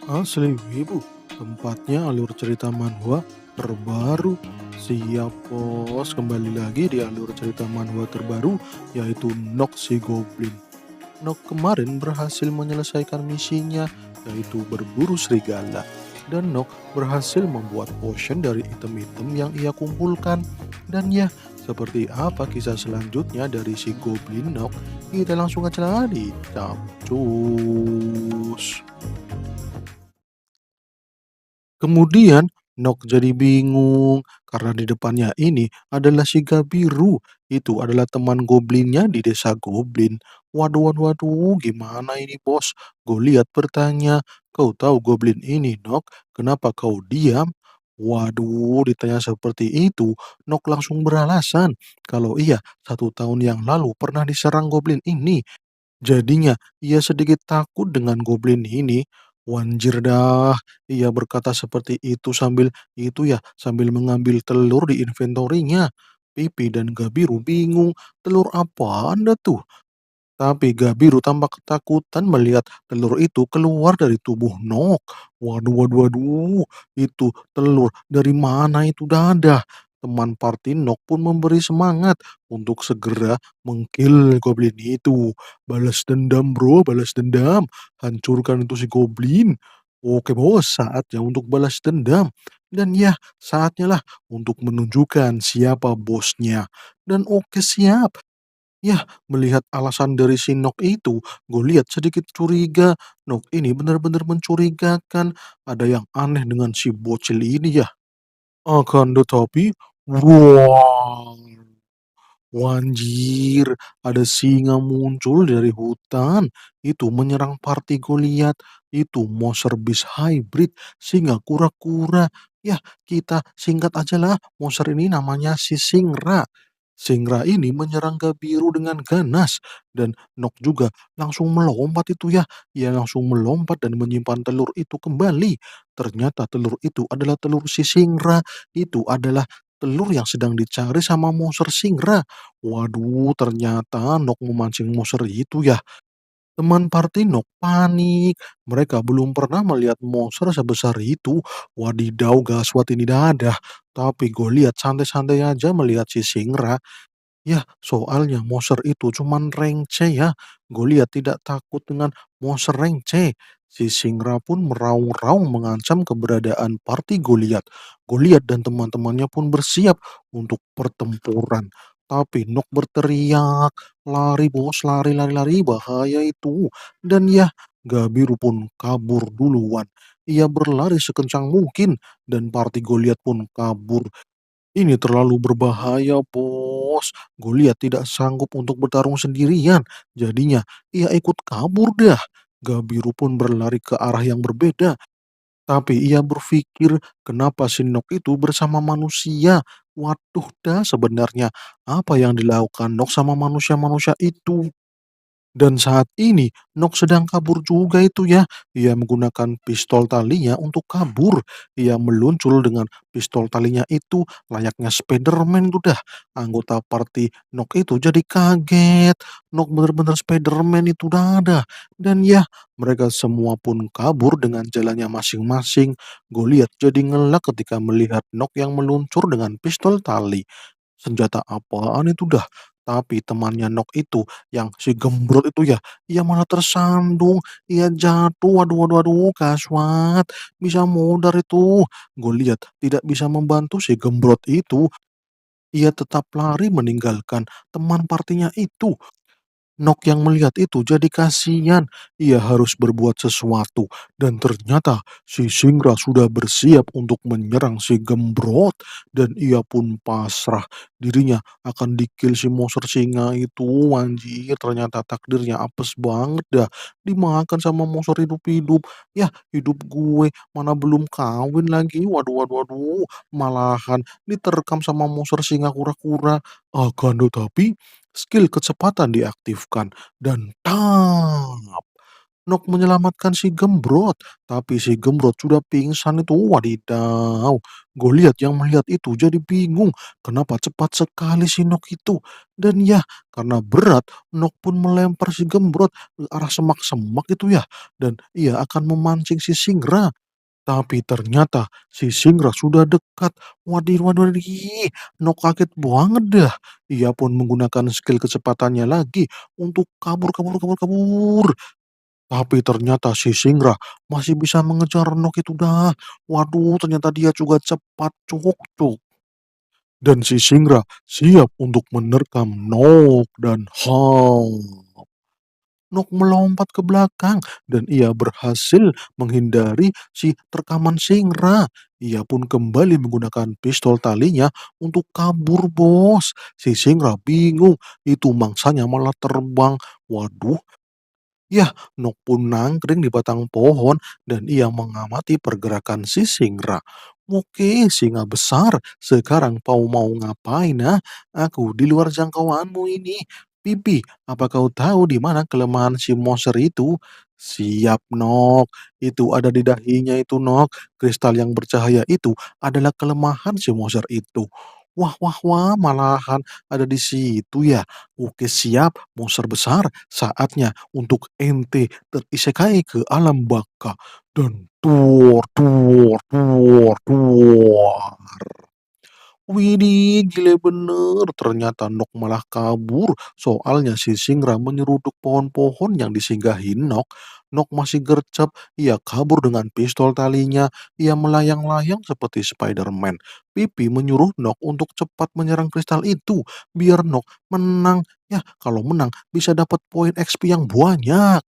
Asli Wibu, tempatnya alur cerita manhwa terbaru. Siap bos, kembali lagi di alur cerita manhwa terbaru yaitu Nock si Goblin. Nock kemarin berhasil menyelesaikan misinya yaitu berburu serigala. Dan Nock berhasil membuat potion dari item-item yang ia kumpulkan. Dan ya, seperti apa kisah selanjutnya dari si Goblin Nock? Kita langsung aja lah di capcus. Kemudian Nok jadi bingung karena di depannya ini adalah si Gabiru. Itu adalah teman goblinnya di desa goblin. Waduh, waduh, waduh, gimana ini bos? Goliat bertanya, kau tahu goblin ini, Nok? Kenapa kau diam? Waduh, ditanya seperti itu, Nok langsung beralasan kalau iya 1 tahun yang lalu pernah diserang goblin ini. Jadinya ia sedikit takut dengan goblin ini. Wanjir dah, ia berkata seperti itu sambil mengambil telur di inventorinya. Pipi dan Gabiru bingung, telur apa Anda tuh? Tapi Gabiru tampak ketakutan melihat telur itu keluar dari tubuh Nok. Waduh, waduh, waduh, itu telur dari mana itu dadah? Teman party Nok pun memberi semangat untuk segera mengkill goblin itu. Balas dendam bro, balas dendam. Hancurkan itu si goblin. Oke bos, saatnya untuk balas dendam. Dan ya, saatnya lah untuk menunjukkan siapa bosnya. Dan oke siap. Yah, melihat alasan dari si Nok itu, Goliat sedikit curiga. Nok ini benar-benar mencurigakan. Ada yang aneh dengan si bocil ini ya. Akan tetapi, wah, wanjir, ada singa muncul dari hutan. Itu menyerang party Goliat. Itu monster beast hybrid, singa kura-kura. Ya, kita singkat aja lah. Monster ini namanya si Singra. Singra ini menyerang Gabiru dengan ganas dan Nok juga langsung melompat itu ya. Ia langsung melompat dan menyimpan telur itu kembali. Ternyata telur itu adalah telur si Singra. Itu adalah telur yang sedang dicari sama monster Singra. Waduh, ternyata Nok memancing monster itu ya. Teman party Nok panik. Mereka belum pernah melihat monster sebesar itu. Wadidaw, gaswat ini dadah. Tapi Goliat santai-santai aja melihat si Singra. Ya, soalnya monster itu cuman rengce ya. Goliat tidak takut dengan monster rengce. Si Singra pun meraung-raung mengancam keberadaan party Goliat. Goliat dan teman-temannya pun bersiap untuk pertempuran. Tapi Nok berteriak, lari bos, lari, lari, lari, bahaya itu. Dan ya, Gabiru pun kabur duluan. Ia berlari sekencang mungkin dan party Goliat pun kabur. Ini terlalu berbahaya, bos. Goliat tidak sanggup untuk bertarung sendirian. Jadinya, ia ikut kabur dah. Gabiru pun berlari ke arah yang berbeda. Tapi ia berpikir, kenapa si Nok itu bersama manusia? Waduh dah, sebenarnya apa yang dilakukan Nok sama manusia-manusia itu? Dan saat ini, Nok sedang kabur juga itu ya. Ia menggunakan pistol talinya untuk kabur. Ia meluncur dengan pistol talinya itu layaknya Spiderman tuh dah. Anggota party Nok itu jadi kaget. Nok bener-bener Spiderman itu dah. Dan ya, mereka semua pun kabur dengan jalannya masing-masing. Goliat jadi ngelak ketika melihat Nok yang meluncur dengan pistol tali. Senjata apaan itu dah? Tapi temannya Nok itu, yang si gembrot itu ya, ia malah tersandung, ia jatuh, waduh, waduh, waduh, kaswat, bisa modar itu. Goliat tidak bisa membantu si gembrot itu, ia tetap lari meninggalkan teman partinya itu. Nok yang melihat itu jadi kasihan. Ia harus berbuat sesuatu. Dan ternyata si Singra sudah bersiap untuk menyerang si Gembrot. Dan ia pun pasrah. Dirinya akan dikill si monster singa itu. Anjir, ternyata takdirnya apes banget dah. Dimakan sama monster hidup-hidup. Ya, hidup gue mana belum kawin lagi. Waduh, waduh, waduh. Malahan diterkam sama monster singa kura-kura. Akan tetapi skill kecepatan diaktifkan dan tap. Nok menyelamatkan si Gembrot, tapi si Gembrot sudah pingsan itu. Wadidaw, Goliat yang melihat itu jadi bingung kenapa cepat sekali si Nok itu. Dan ya, karena berat, Nok pun melempar si Gembrot ke arah semak-semak itu ya. Dan ia akan memancing si Singra. Tapi ternyata si Singra sudah dekat. Waduh, waduh, waduh, Nok kaget banget dah. Ia pun menggunakan skill kecepatannya lagi untuk kabur, kabur, kabur, kabur. Tapi ternyata si Singra masih bisa mengejar Nok itu dah. Waduh, ternyata dia juga cepat, cuk, cuk. Dan si Singra siap untuk menerkam Nok dan Nok melompat ke belakang dan ia berhasil menghindari si terkaman Singra. Ia pun kembali menggunakan pistol talinya untuk kabur, bos. Si Singra bingung, itu mangsanya malah terbang. Waduh, ya, Nok pun nangkring di batang pohon dan ia mengamati pergerakan si Singra. Oke, singa besar, sekarang kau mau ngapain, ah? Aku di luar jangkauanmu ini. Pipi, apa kau tahu di mana kelemahan si monster itu? Siap, Nok. Itu ada di dahinya itu, Nok. Kristal yang bercahaya itu adalah kelemahan si monster itu. Wah, wah, wah, malahan ada di situ ya. Oke, siap, monster besar. Saatnya untuk ente terisekai ke alam baka. Dan tuor, tuor, tuor, tuor. Widih, gile bener. Ternyata Nok malah kabur. Soalnya si Singra menyeruduk pohon-pohon yang disinggahi Nok. Nok masih gercep. Ia kabur dengan pistol talinya. Ia melayang-layang seperti Spider-Man. Pipi menyuruh Nok untuk cepat menyerang kristal itu. Biar Nok menang. Ya, kalau menang bisa dapat poin XP yang banyak.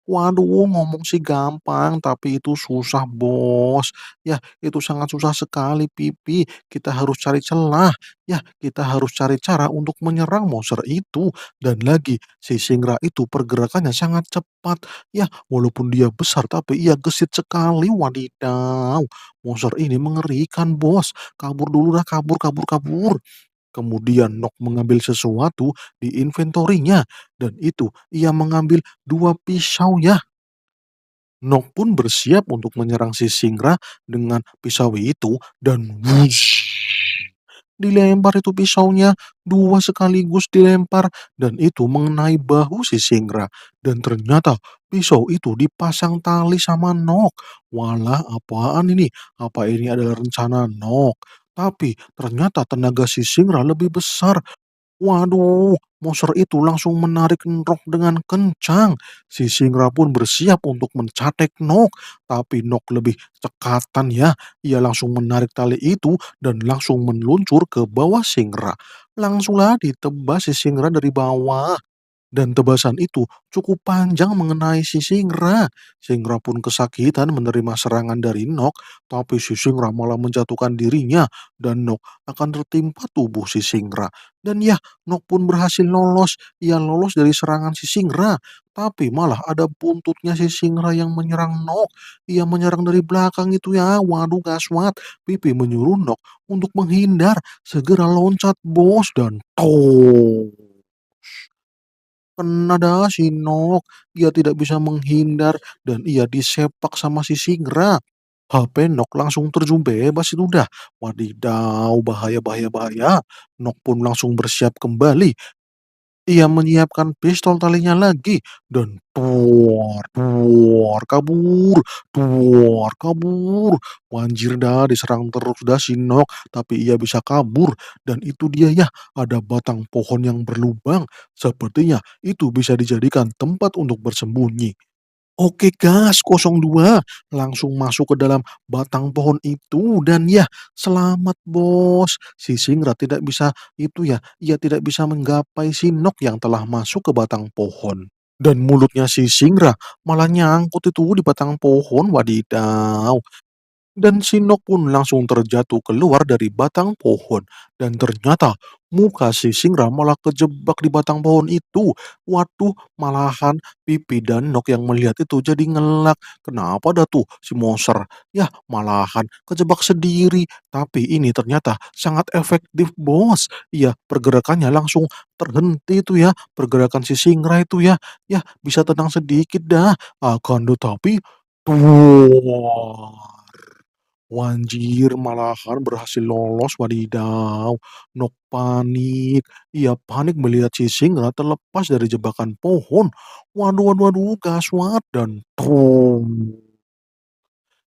Waduh, ngomong sih gampang, tapi itu susah, Bos. Ya, itu sangat susah sekali, Pipi. Kita harus cari celah. Ya, kita harus cari cara untuk menyerang monster itu. Dan lagi, si Singra itu pergerakannya sangat cepat. Ya, walaupun dia besar, tapi ia gesit sekali. Wadidaw. Monster ini mengerikan, Bos. Kabur dulu dah, kabur, kabur, kabur. Kemudian Nok mengambil sesuatu di inventorinya. Dan itu, ia mengambil dua pisau ya. Nok pun bersiap untuk menyerang si Singra dengan pisau itu dan wush, dilempar itu pisaunya, dua sekaligus dilempar dan itu mengenai bahu si Singra. Dan ternyata pisau itu dipasang tali sama Nok. Walah, apaan ini? Apa ini adalah rencana Nok? Tapi ternyata tenaga si Singra lebih besar. Waduh, monster itu langsung menarik Nok dengan kencang. Si Singra pun bersiap untuk mencatek Nok, tapi Nok lebih cekatan ya. Ia langsung menarik tali itu dan langsung meluncur ke bawah Singra. Langsunglah ditebas si Singra dari bawah. Dan tebasan itu cukup panjang mengenai si Singra. Singra pun kesakitan menerima serangan dari Nok, tapi si Singra malah menjatuhkan dirinya dan Nok akan tertimpa tubuh si Singra. Dan ya, Nok pun berhasil lolos. Ia lolos dari serangan si Singra. Tapi malah ada buntutnya si Singra yang menyerang Nok. Ia menyerang dari belakang itu ya. Waduh, gaswat. Pipi menyuruh Nok untuk menghindar. Segera loncat, bos. Dan toh. Kena dah si Nok, ia tidak bisa menghindar dan ia disepak sama si Singra. HP Nok langsung terjun bebas itu dah. Wadidaw, bahaya, bahaya, bahaya. Nok pun langsung bersiap kembali. Ia menyiapkan pistol talinya lagi dan tuor, kabur, tuor, kabur. Wanjir dah diserang terus dah si Nok, tapi ia bisa kabur dan itu dia ya, ada batang pohon yang berlubang. Sepertinya itu bisa dijadikan tempat untuk bersembunyi. Oke gas 02 langsung masuk ke dalam batang pohon itu dan ya selamat bos. Si Singra tidak bisa itu ya, ia tidak bisa menggapai si Nok yang telah masuk ke batang pohon. Dan mulutnya si Singra malah nyangkut itu di batang pohon, wadidaw. Dan si Nok pun langsung terjatuh keluar dari batang pohon. Dan ternyata muka si Singra malah kejebak di batang pohon itu. Waduh, malahan Pipi dan Nok yang melihat itu jadi ngelak. Kenapa dah tuh si monster? Ya, malahan kejebak sendiri. Tapi ini ternyata sangat efektif, bos. Iya, pergerakannya langsung terhenti itu ya. Pergerakan si Singra itu ya. Ya, bisa tenang sedikit dah. Akan tetapi, tuh. Wanjir, malahan berhasil lolos, wadidaw. Nok panik. Ia panik melihat si singa terlepas dari jebakan pohon. Waduh, waduh, waduh, gaswat dan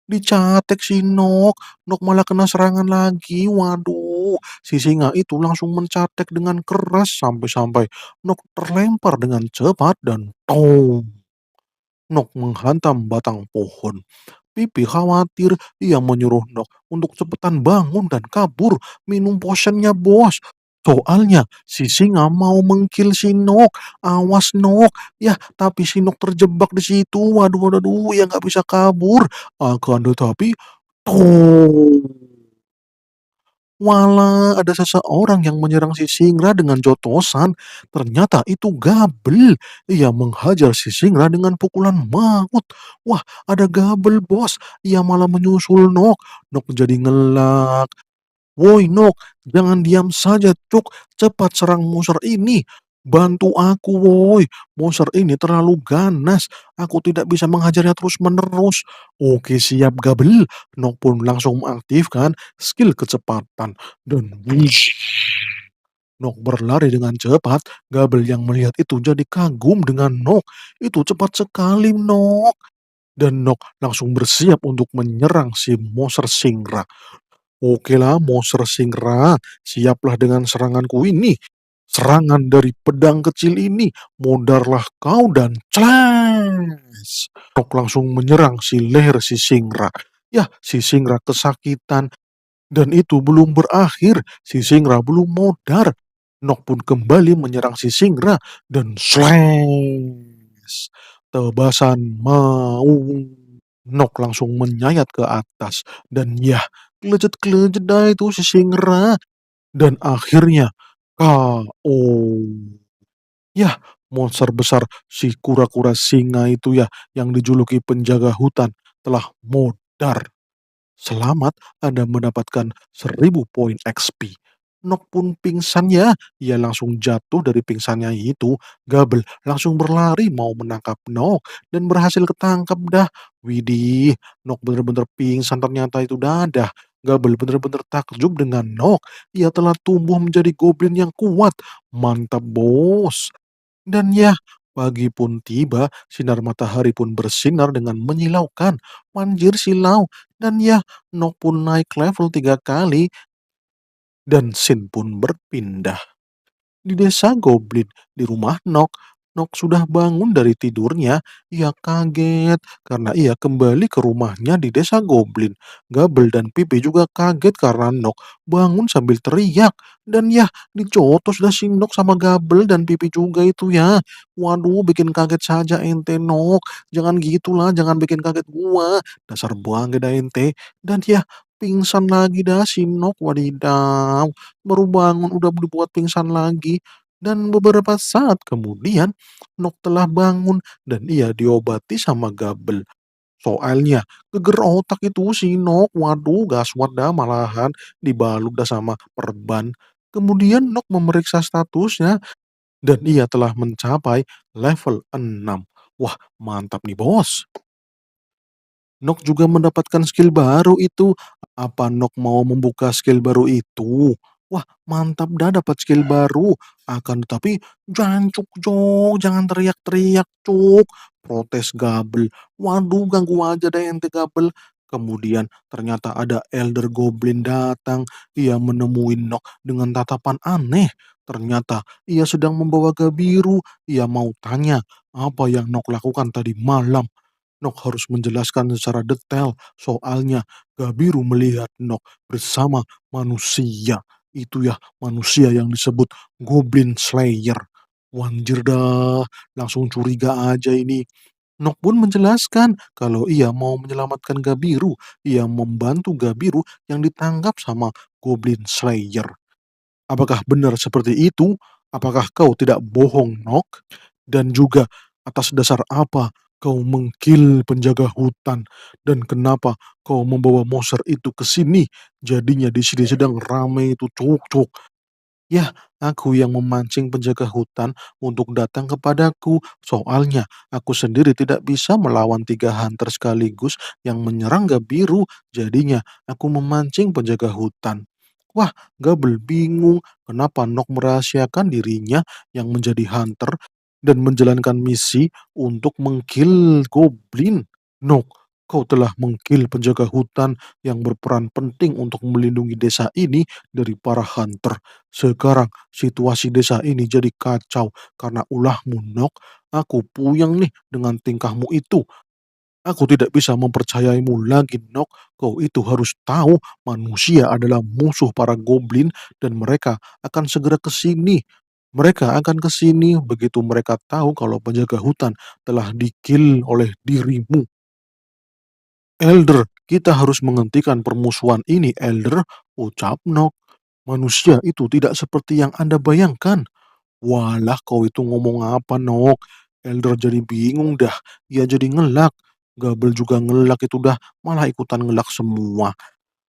dicatek si Nok. Nok malah kena serangan lagi. Waduh, si singa itu langsung mencatek dengan keras sampai-sampai Nok terlempar dengan cepat dan Nok menghantam batang pohon. Pipi khawatir, ia menyuruh Nok untuk cepetan bangun dan kabur, minum potionnya bos. Soalnya si singa mau mengkill si Nok. Awas Nok. Ya, tapi si Nok terjebak di situ. Waduh, waduh, waduh, ya nggak bisa kabur. Akan tetapi, tuh. Walah, ada seseorang yang menyerang si Singra dengan jotosan. Ternyata itu Gabel. Ia menghajar si Singra dengan pukulan maut. Wah, ada Gabel, bos. Ia malah menyusul Nok. Nok jadi ngelak. Woi Nok, jangan diam saja Cuk, cepat serang monster ini. Bantu aku woi, monster ini terlalu ganas. Aku tidak bisa menghajarnya terus-menerus. Oke siap Gabel. Nok pun langsung mengaktifkan skill kecepatan. Dan wush, Nok berlari dengan cepat. Gabel yang melihat itu jadi kagum dengan Nok. Itu cepat sekali Nok. Dan Nok langsung bersiap untuk menyerang si monster Singra. Okelah, monster Singra, siaplah dengan seranganku ini. Serangan dari pedang kecil ini, modarlah kau dan clas. Nok langsung menyerang si leher si Singra. Ya, si Singra kesakitan dan itu belum berakhir. Si Singra belum modar. Nok pun kembali menyerang si Singra dan slash. Tebasan maung. Nok langsung menyayat ke atas dan ya, kelejet-kelejet dah itu si Singra dan akhirnya KO. Yah, monster besar si kura-kura singa itu ya yang dijuluki penjaga hutan telah modar. Selamat Anda mendapatkan 1000 poin XP. Nok pun pingsan ya. Ia langsung jatuh dari pingsannya itu. Gabel langsung berlari mau menangkap Nok dan berhasil ketangkap dah. Widih, Nok bener-bener pingsan ternyata itu dadah. Gabel bener-bener takjub dengan Nok. Ia telah tumbuh menjadi goblin yang kuat. Mantap bos. Dan ya, pagi pun tiba, sinar matahari pun bersinar dengan menyilaukan. Manjir silau. Dan ya, Nok pun naik level 3 kali dan Sin pun berpindah. Di desa Goblin, di rumah Nok, Nok sudah bangun dari tidurnya. Ia kaget karena ia kembali ke rumahnya di desa Goblin. Gabel dan Pipi juga kaget karena Nok bangun sambil teriak. Dan ya, dicotos dah si Nok sama Gabel dan Pipi juga itu ya. Waduh, bikin kaget saja ente Nok. Jangan gitulah, jangan bikin kaget gua. Dasar buang dah ente. Dan ya, pingsan lagi dah si Nok, wadidaw. Baru bangun udah dibuat pingsan lagi. Dan beberapa saat kemudian, Nok telah bangun dan ia diobati sama Gabel. Soalnya, geger otak itu si Nok, waduh gaswat dah malahan dibalut dah sama perban. Kemudian Nok memeriksa statusnya dan ia telah mencapai level 6. Wah, mantap nih bos. Nok juga mendapatkan skill baru itu. Apa Nok mau membuka skill baru itu? Wah, mantap dah dapat skill baru. Akan tetapi jangan cuk jok, jangan teriak-teriak cuk. Protes Gabel. Waduh, ganggu aja deh ente Gabel. Kemudian ternyata ada Elder Goblin datang. Ia menemui Nok dengan tatapan aneh. Ternyata ia sedang membawa Gabiru. Ia mau tanya apa yang Nok lakukan tadi malam. Nok harus menjelaskan secara detail, soalnya Gabiru melihat Nok bersama manusia. Itu ya, manusia yang disebut Goblin Slayer. Wanjir dah, langsung curiga aja ini. Nok pun menjelaskan kalau ia mau menyelamatkan Gabiru, ia membantu Gabiru yang ditangkap sama Goblin Slayer. Apakah benar seperti itu? Apakah kau tidak bohong, Nok? Dan juga atas dasar apa kau mengkill penjaga hutan? Dan kenapa kau membawa monster itu ke sini? Jadinya di sini sedang ramai itu cuk-cuk. Ya, aku yang memancing penjaga hutan untuk datang kepadaku. Soalnya, aku sendiri tidak bisa melawan 3 hunter sekaligus yang menyerang Gabiru. Jadinya, aku memancing penjaga hutan. Wah, Gabel bingung kenapa Nok merahasiakan dirinya yang menjadi hunter dan menjalankan misi untuk mengkill goblin. Nok, kau telah mengkill penjaga hutan yang berperan penting untuk melindungi desa ini dari para hunter. Sekarang situasi desa ini jadi kacau karena ulahmu, Nok. Aku puyeng nih dengan tingkahmu itu. Aku tidak bisa mempercayaimu lagi, Nok. Kau itu harus tahu manusia adalah musuh para goblin dan mereka akan segera ke sini. Mereka akan ke sini begitu mereka tahu kalau penjaga hutan telah dikill oleh dirimu. Elder, kita harus menghentikan permusuhan ini, Elder, ucap Nok. Manusia itu tidak seperti yang Anda bayangkan. Walah, kau itu ngomong apa, Nok? Elder jadi bingung dah. Ia jadi ngelak. Gabel juga ngelak itu dah. Malah ikutan ngelak semua.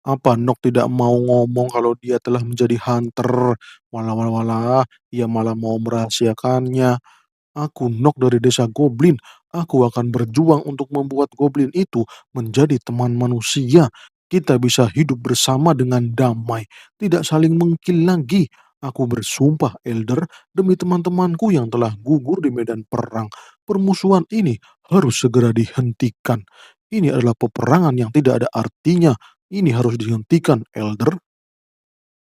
Apa Nok tidak mau ngomong kalau dia telah menjadi hunter? Walah, walah, walah. Ia malah mau merahasiakannya. Aku Nok dari desa Goblin. Aku akan berjuang untuk membuat Goblin itu menjadi teman manusia. Kita bisa hidup bersama dengan damai, tidak saling mengkill lagi. Aku bersumpah, Elder, demi teman-temanku yang telah gugur di medan perang. Permusuhan ini harus segera dihentikan. Ini adalah peperangan yang tidak ada artinya. Ini harus dihentikan, Elder.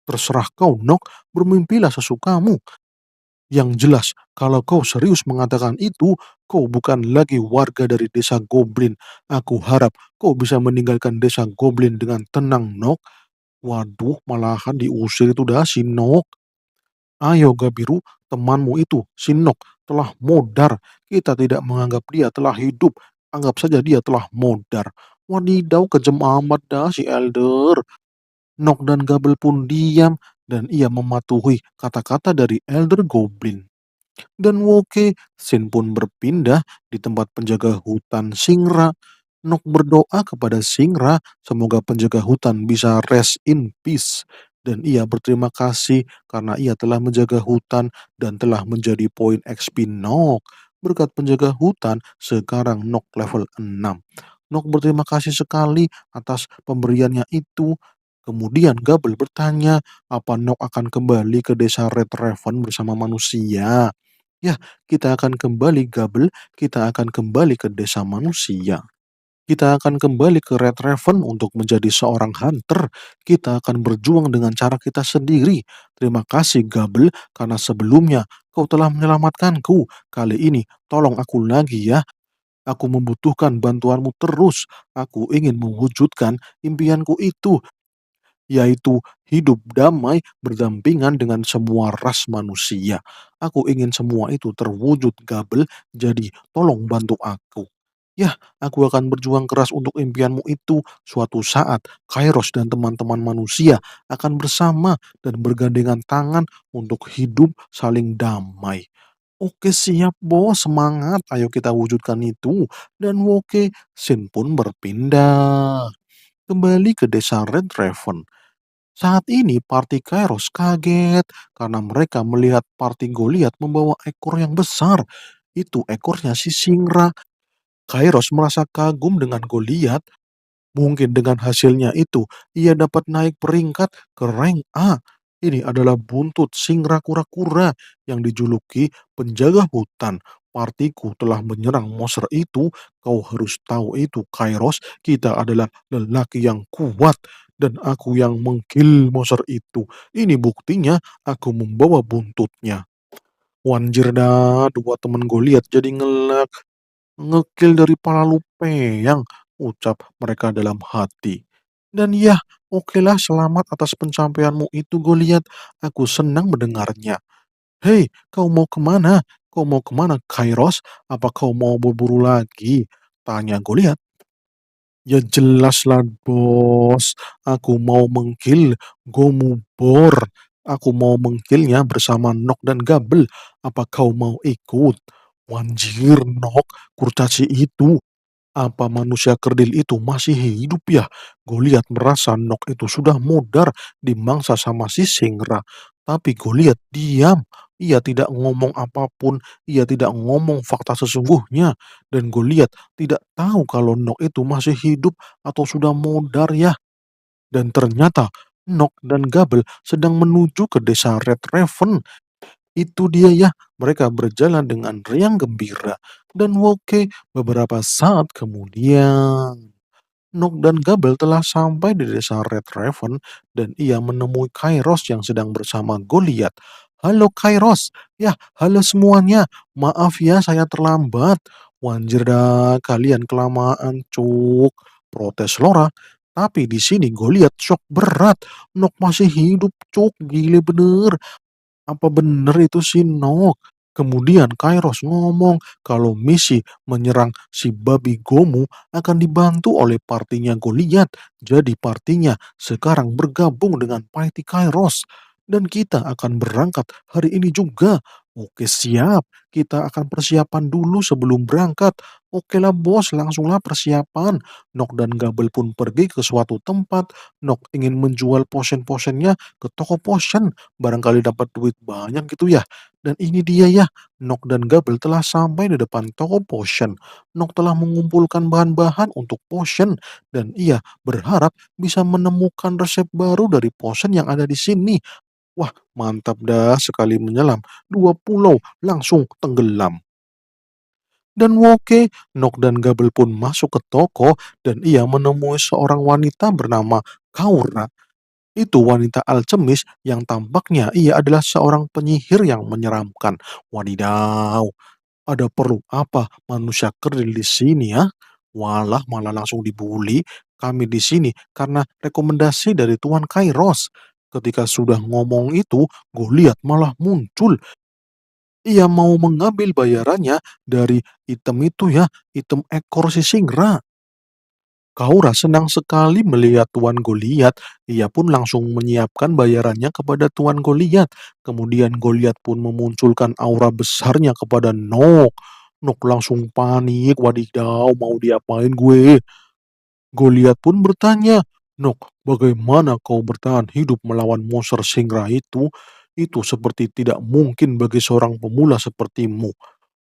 Terserah kau, Nok, bermimpilah sesukamu. Yang jelas, kalau kau serius mengatakan itu, kau bukan lagi warga dari desa Goblin. Aku harap kau bisa meninggalkan desa Goblin dengan tenang, Nok. Waduh, malahan diusir itu dah si Nok. Ayo Gabiru, temanmu itu, si Nok, telah modar. Kita tidak menganggap dia telah hidup. Anggap saja dia telah modar. Wadidaw, kejem amat dah si Elder. Nok dan Gabel pun diam dan ia mematuhi kata-kata dari Elder Goblin. Dan Woke, Sin pun berpindah di tempat penjaga hutan Singra. Nok berdoa kepada Singra, semoga penjaga hutan bisa rest in peace. Dan ia berterima kasih karena ia telah menjaga hutan dan telah menjadi poin XP Nok. Berkat penjaga hutan, sekarang Nok level 6. Nok berterima kasih sekali atas pemberiannya itu. Kemudian Gabel bertanya, apa Nok akan kembali ke desa Red Raven bersama manusia? Ya, kita akan kembali Gabel, kita akan kembali ke desa manusia. Kita akan kembali ke Red Raven untuk menjadi seorang hunter. Kita akan berjuang dengan cara kita sendiri. Terima kasih Gabel, karena sebelumnya kau telah menyelamatkanku. Kali ini tolong aku lagi ya. Aku membutuhkan bantuanmu terus. Aku ingin mewujudkan impianku itu, yaitu hidup damai berdampingan dengan semua ras manusia. Aku ingin semua itu terwujud Gabel, jadi tolong bantu aku. Ya, aku akan berjuang keras untuk impianmu itu. Suatu saat, Kairos dan teman-teman manusia akan bersama dan bergandengan tangan untuk hidup saling damai. Oke siap bos, semangat, ayo kita wujudkan itu. Dan Woke, Sin pun berpindah kembali ke desa Red Raven. Saat ini party Kairos kaget karena mereka melihat party Goliat membawa ekor yang besar. Itu ekornya si Singra. Kairos merasa kagum dengan Goliat. Mungkin dengan hasilnya itu, ia dapat naik peringkat ke rank A. Ini adalah buntut Singra kura-kura yang dijuluki penjaga hutan. Partiku telah menyerang monster itu. Kau harus tahu itu, Kairos. Kita adalah lelaki yang kuat. Dan aku yang mengkill monster itu. Ini buktinya aku membawa buntutnya. Wanjir dah, dua temen Goliat jadi ngelak. Ngekill dari pala Lupeyang, ucap mereka dalam hati. Dan ya, okelah selamat atas pencapaianmu itu Goliat. Aku senang mendengarnya. Hei, kau mau kemana? "Kau mau kemana, Kairos? Apa kau mau berburu lagi?" tanya Goliat. "Ya jelaslah bos, aku mau mengkill Gomubor. Aku mau mengkillnya bersama Nok dan Gabel. Apa kau mau ikut?" Wanjir, Nok, kurcaci itu. Apa manusia kerdil itu masih hidup ya? Goliat merasa Nok itu sudah mudar dimangsa sama si Singra. Tapi Goliat diam. Ia tidak ngomong apapun. Ia tidak ngomong fakta sesungguhnya. Dan Goliat tidak tahu kalau Nok itu masih hidup atau sudah mudar ya. Dan ternyata Nok dan Gabel sedang menuju ke desa Red Raven. Itu dia ya, mereka berjalan dengan riang gembira. Dan Woke beberapa saat kemudian, Nok dan Gabel telah sampai di desa Red Raven dan ia menemui Kairos yang sedang bersama Goliat. "Halo Kairos, ya halo semuanya, maaf ya saya terlambat." "Wanjir dah, kalian kelamaan cuk," protes Lora. Tapi di sini Goliat shock berat. Nok masih hidup cuk, gile bener. Apa bener itu si Nok? Kemudian Kairos ngomong kalau misi menyerang si babi Gomu akan dibantu oleh partinya Goliat. Jadi partinya sekarang bergabung dengan party Kairos. Dan kita akan berangkat hari ini juga. Oke siap, kita akan persiapan dulu sebelum berangkat. Oke lah bos, langsunglah persiapan. Nok dan Gabel pun pergi ke suatu tempat. Nok ingin menjual potion-potionnya ke toko potion. Barangkali dapat duit banyak gitu ya. Dan ini dia ya, Nok dan Gabel telah sampai di depan toko potion. Nok telah mengumpulkan bahan-bahan untuk potion dan ia berharap bisa menemukan resep baru dari potion yang ada di sini. Wah, mantap dah sekali menyelam. Dua pulau langsung tenggelam. Dan Woke, Nok dan Gabel pun masuk ke toko dan ia menemui seorang wanita bernama Kaura. Itu wanita alkemis yang tampaknya ia adalah seorang penyihir yang menyeramkan. Wadidaw, ada perlu apa manusia kerdil di sini ya? Walah, malah langsung dibully. Kami di sini karena rekomendasi dari Tuan Kairos. Ketika sudah ngomong itu, Goliat malah muncul. Ia mau mengambil bayarannya dari item itu ya, item ekor si Singra. Kaura senang sekali melihat Tuan Goliat. Ia pun langsung menyiapkan bayarannya kepada Tuan Goliat. Kemudian Goliat pun memunculkan aura besarnya kepada Nok. Nok langsung panik, wadidaw, mau diapain gue? Goliat pun bertanya, "Nok, bagaimana kau bertahan hidup melawan monster Singra itu? Itu seperti tidak mungkin bagi seorang pemula sepertimu."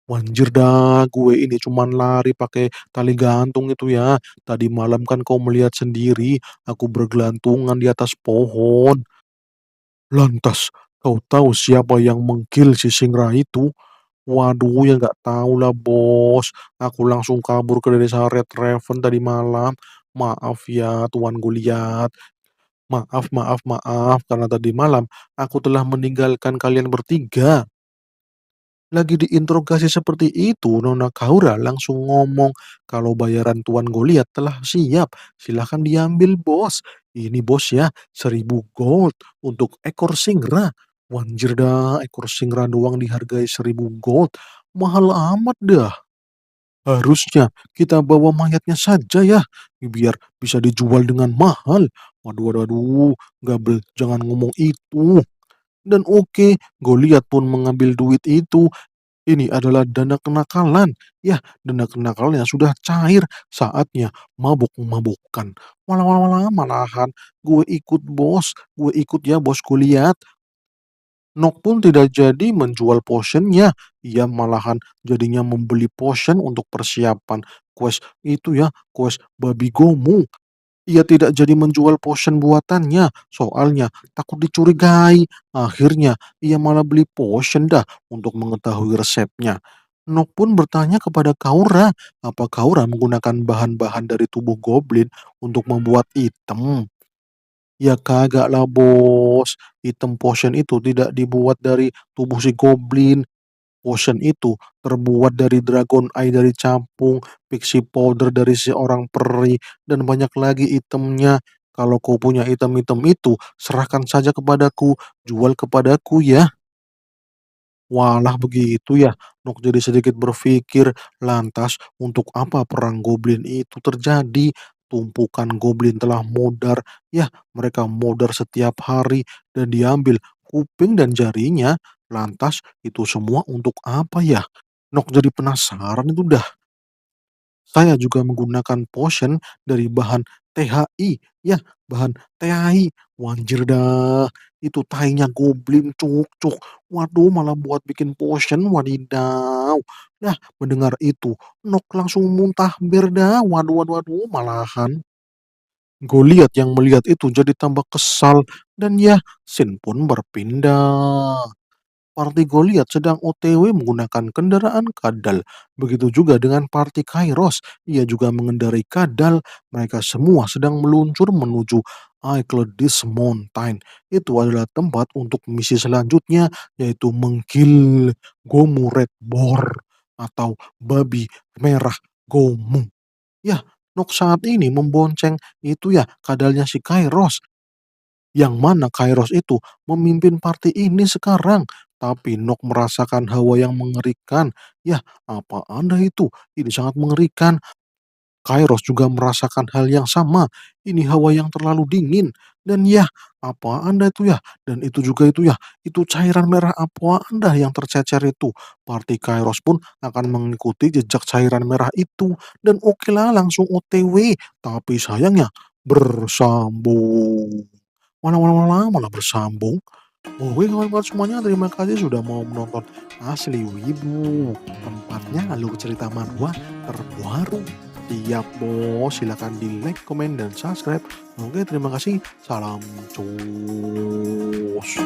"Wanjir dah, gue ini cuman lari pakai tali gantung itu ya. Tadi malam kan kau melihat sendiri, aku bergelantungan di atas pohon." "Lantas, kau tahu siapa yang mengkill si Singra itu?" "Waduh, ya nggak tahu lah bos. Aku langsung kabur ke desa Red Raven tadi malam. Maaf ya, Tuan Goliat. Maaf, maaf, maaf, karena tadi malam aku telah meninggalkan kalian bertiga." Lagi diinterogasi seperti itu, Nona Kaura langsung ngomong kalau bayaran Tuan Goliat telah siap. Silahkan diambil bos. Ini bos ya, 1.000 gold untuk ekor singra. Wanjir dah, ekor singra doang dihargai 1.000 gold. Mahal amat dah. Harusnya kita bawa mayatnya saja ya, biar bisa dijual dengan mahal. Waduh, waduh, waduh, Gabel, jangan ngomong itu. Dan oke, Goliat pun mengambil duit itu. Ini adalah dana kenakalan. Ya, dana kenakalan yang sudah cair. Saatnya mabuk-mabukan. Walah, walah, walah, malahan gue ikut bos. Gue ikut ya bos Goliat. Nok pun tidak jadi menjual potionnya. Ia malahan jadinya membeli potion untuk persiapan quest itu ya, quest babi gomu. Ia tidak jadi menjual potion buatannya, soalnya takut dicurigai. Akhirnya, ia malah beli potion dah untuk mengetahui resepnya. Nok pun bertanya kepada Kaura, apa Kaura menggunakan bahan-bahan dari tubuh goblin untuk membuat item. Ya kagak lah bos, item potion itu tidak dibuat dari tubuh si goblin. Potion itu terbuat dari dragon eye dari capung, pixie powder dari seorang peri, dan banyak lagi itemnya. Kalau kau punya item-item itu, serahkan saja kepadaku, jual kepadaku ya. Walah begitu ya. Nok jadi sedikit berpikir, lantas untuk apa perang goblin itu terjadi? Tumpukan goblin telah modar, ya mereka modar setiap hari dan diambil kuping dan jarinya. Lantas itu semua untuk apa ya? Nok jadi penasaran itu dah. Saya juga menggunakan potion dari bahan THI, ya, bahan THI. Wanjir dah, itu tainya goblin, cuk cuk. Waduh, malah buat bikin potion, wadidaw. Nah, mendengar itu, Nok langsung muntah bir dah. Waduh waduh waduh, malahan Goliat yang melihat itu jadi tambah kesal dan ya, scene pun berpindah. Party Goliat sedang OTW menggunakan kendaraan kadal. Begitu juga dengan Party Kairos. Ia juga mengendarai kadal. Mereka semua sedang meluncur menuju Aiklodis Mountain. Itu adalah tempat untuk misi selanjutnya, yaitu mengkill Gomu Red Boar atau babi merah Gomu. Ya, Nok saat ini membonceng itu ya kadalnya si Kairos, yang mana Kairos itu memimpin party ini sekarang. Tapi Nok merasakan hawa yang mengerikan. Ya, apa Anda itu? Ini sangat mengerikan. Kairos juga merasakan hal yang sama. Ini hawa yang terlalu dingin. Dan ya, apa Anda itu ya? Dan itu juga itu ya, itu cairan merah apa Anda yang tercecer itu. Party Kairos pun akan mengikuti jejak cairan merah itu. Dan oke lah langsung OTW. Tapi sayangnya bersambung. Malah bersambung. Oke kawan-kawan semuanya, terima kasih sudah mau menonton Asli Wibu. Tempatnya alur cerita manhwa terbaru. Siap bos, silahkan di like, komen, dan subscribe. Oke terima kasih. Salam cus.